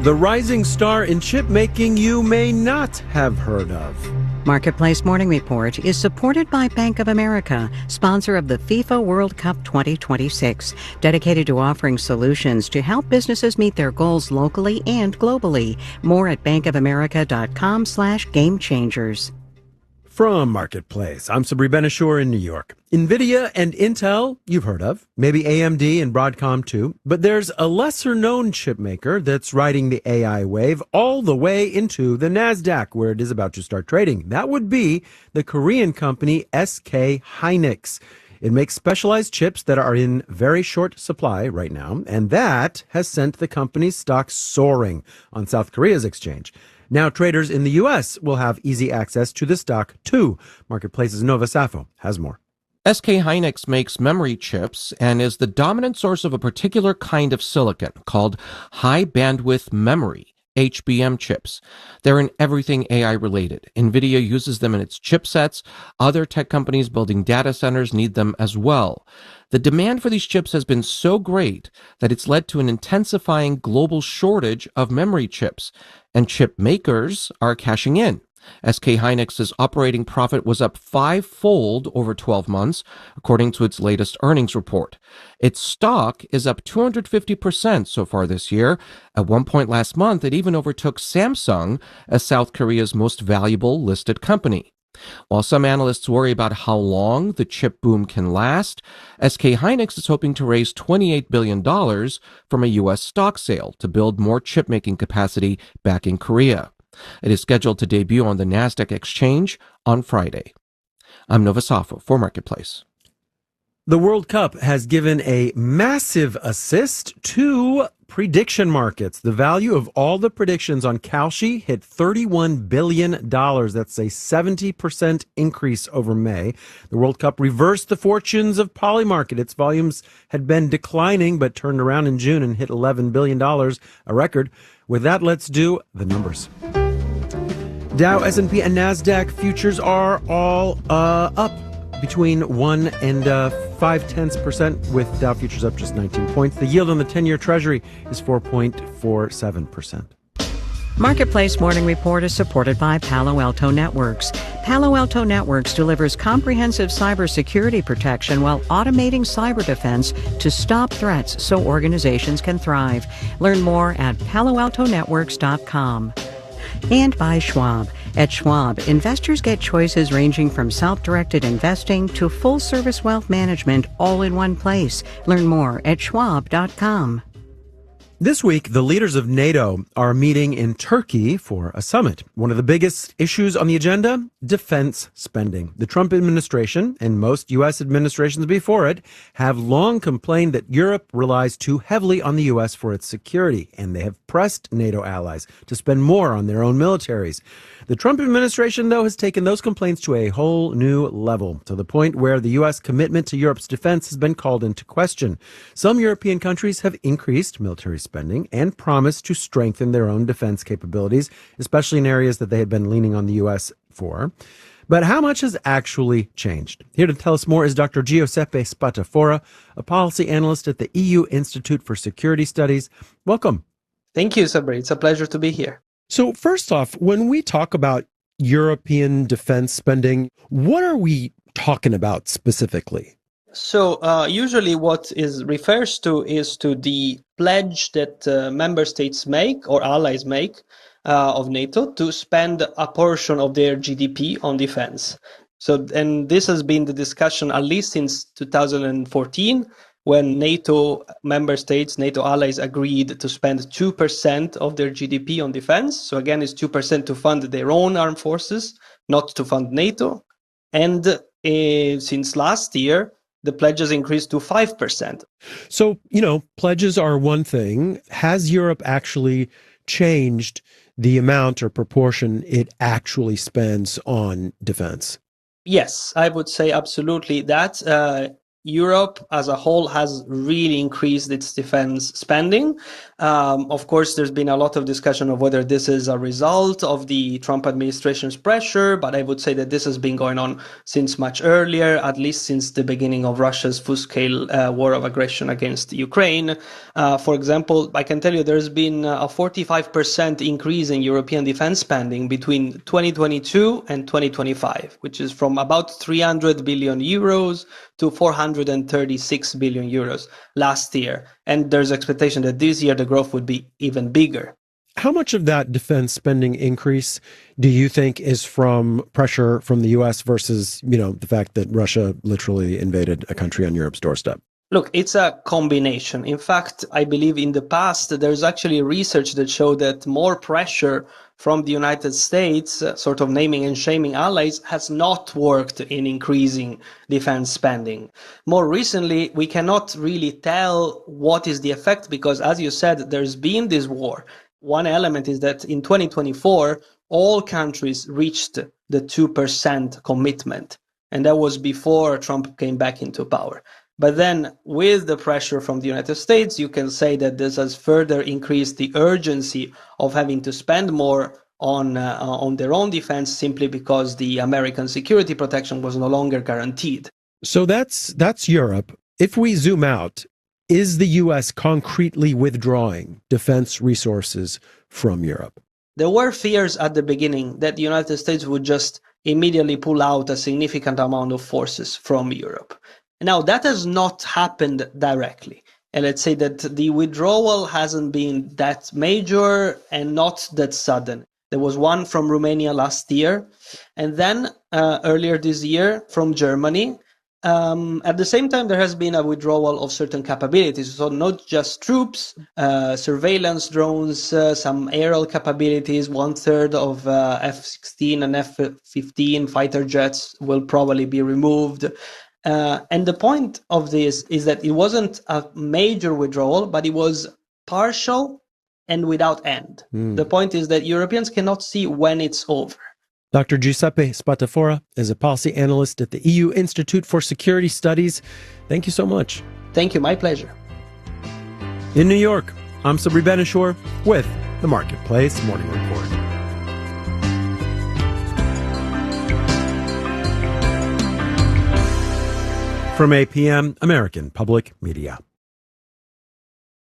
the rising star in chip making you may not have heard of. Marketplace Morning Report is supported by Bank of America, sponsor of the FIFA World Cup 2026, dedicated to offering solutions to help businesses meet their goals locally and globally. More at bankofamerica.com/gamechangers. From Marketplace, I'm Sabri Ben-Achour in New York. NVIDIA and Intel, you've heard of, maybe AMD and Broadcom too, but there's a lesser-known chip maker that's riding the AI wave all the way into the NASDAQ, where it is about to start trading. That would be the Korean company SK Hynix. It makes specialized chips that are in very short supply right now, and that has sent the company's stock soaring on South Korea's exchange. Now traders in the U.S. will have easy access to the stock, too. Marketplace's Nova Safo has more. SK Hynix makes memory chips and is the dominant source of a particular kind of silicon called high bandwidth memory, HBM chips. They're in everything AI related. NVIDIA uses them in its chipsets. Other tech companies building data centers need them as well. The demand for these chips has been so great that it's led to an intensifying global shortage of memory chips, and chip makers are cashing in. SK Hynix's operating profit was up 5-fold over 12 months, according to its latest earnings report. Its stock is up 250% so far this year. At one point last month, it even overtook Samsung as South Korea's most valuable listed company. While some analysts worry about how long the chip boom can last, SK Hynix is hoping to raise $28 billion from a U.S. stock sale to build more chip-making capacity back in Korea. It is scheduled to debut on the NASDAQ exchange on Friday. I'm Nova Safo for Marketplace. The World Cup has given a massive assist to prediction markets. The value of all the predictions on Kalshi hit $31 billion. That's a 70% increase over May. The World Cup reversed the fortunes of Polymarket. Its volumes had been declining, but turned around in June and hit $11 billion, a record. With that, let's do the numbers. Dow, S&P, and NASDAQ futures are all up between 1 and 0.5%, with Dow futures up just 19 points. The yield on the 10-year Treasury is 4.47%. Marketplace Morning Report is supported by Palo Alto Networks. Palo Alto Networks delivers comprehensive cybersecurity protection while automating cyber defense to stop threats so organizations can thrive. Learn more at paloaltonetworks.com. And by Schwab. At Schwab, investors get choices ranging from self-directed investing to full-service wealth management all in one place. Learn more at schwab.com. This week, the leaders of NATO are meeting in Turkey for a summit. One of the biggest issues on the agenda, defense spending. The Trump administration and most U.S. administrations before it have long complained that Europe relies too heavily on the U.S. for its security, and they have pressed NATO allies to spend more on their own militaries. The Trump administration, though, has taken those complaints to a whole new level, to the point where the U.S. commitment to Europe's defense has been called into question. Some European countries have increased military spending and promised to strengthen their own defense capabilities, especially in areas that they had been leaning on the U.S. for. But how much has actually changed? Here to tell us more is Dr. Giuseppe Spatafora, a policy analyst at the EU Institute for Security Studies. Welcome. Thank you, Sabri. It's a pleasure to be here. So first off, when we talk about European defense spending, what are we talking about specifically? So usually what is refers to is to the pledge that member states make or allies make of NATO to spend a portion of their GDP on defense. So, and this has been the discussion at least since 2014, when NATO member states, NATO allies agreed to spend 2% of their GDP on defense. So again, it's 2% to fund their own armed forces, not to fund NATO. And since last year, the pledges increased to 5%. So, pledges are one thing. Has Europe actually changed the amount or proportion it actually spends on defense? Yes, I would say absolutely that. Europe as a whole has really increased its defense spending. Of course, there's been a lot of discussion of whether this is a result of the Trump administration's pressure, but I would say that this has been going on since much earlier, at least since the beginning of Russia's full-scale war of aggression against Ukraine. For example, I can tell you there's been a 45% increase in European defense spending between 2022 and 2025, which is from about 300 billion euros to 436 billion euros last year. And there's expectation that this year the growth would be even bigger. How much of that defense spending increase do you think is from pressure from the U.S. versus, the fact that Russia literally invaded a country on Europe's doorstep? Look, it's a combination. In fact, I believe in the past, there's actually research that showed that more pressure from the United States, sort of naming and shaming allies, has not worked in increasing defense spending. More recently, we cannot really tell what is the effect because, as you said, there's been this war. One element is that in 2024, all countries reached the 2% commitment, and that was before Trump came back into power. But then with the pressure from the United States, you can say that this has further increased the urgency of having to spend more on their own defense simply because the American security protection was no longer guaranteed. So that's Europe. If we zoom out, is the U.S. concretely withdrawing defense resources from Europe? There were fears at the beginning that the United States would just immediately pull out a significant amount of forces from Europe. Now, that has not happened directly. And let's say that the withdrawal hasn't been that major and not that sudden. There was one from Romania last year, and then earlier this year from Germany. At the same time, there has been a withdrawal of certain capabilities. So not just troops, surveillance drones, some aerial capabilities, 1/3 of F-16 and F-15 fighter jets will probably be removed. And the point of this is that it wasn't a major withdrawal, but it was partial and without end. The point is that Europeans cannot see when it's over. Dr. Giuseppe Spatafora is a policy analyst at the EU Institute for Security Studies. Thank you so much. Thank you. My pleasure. In New York, I'm Sabri Benishore with the Marketplace Morning Report. From APM, American Public Media.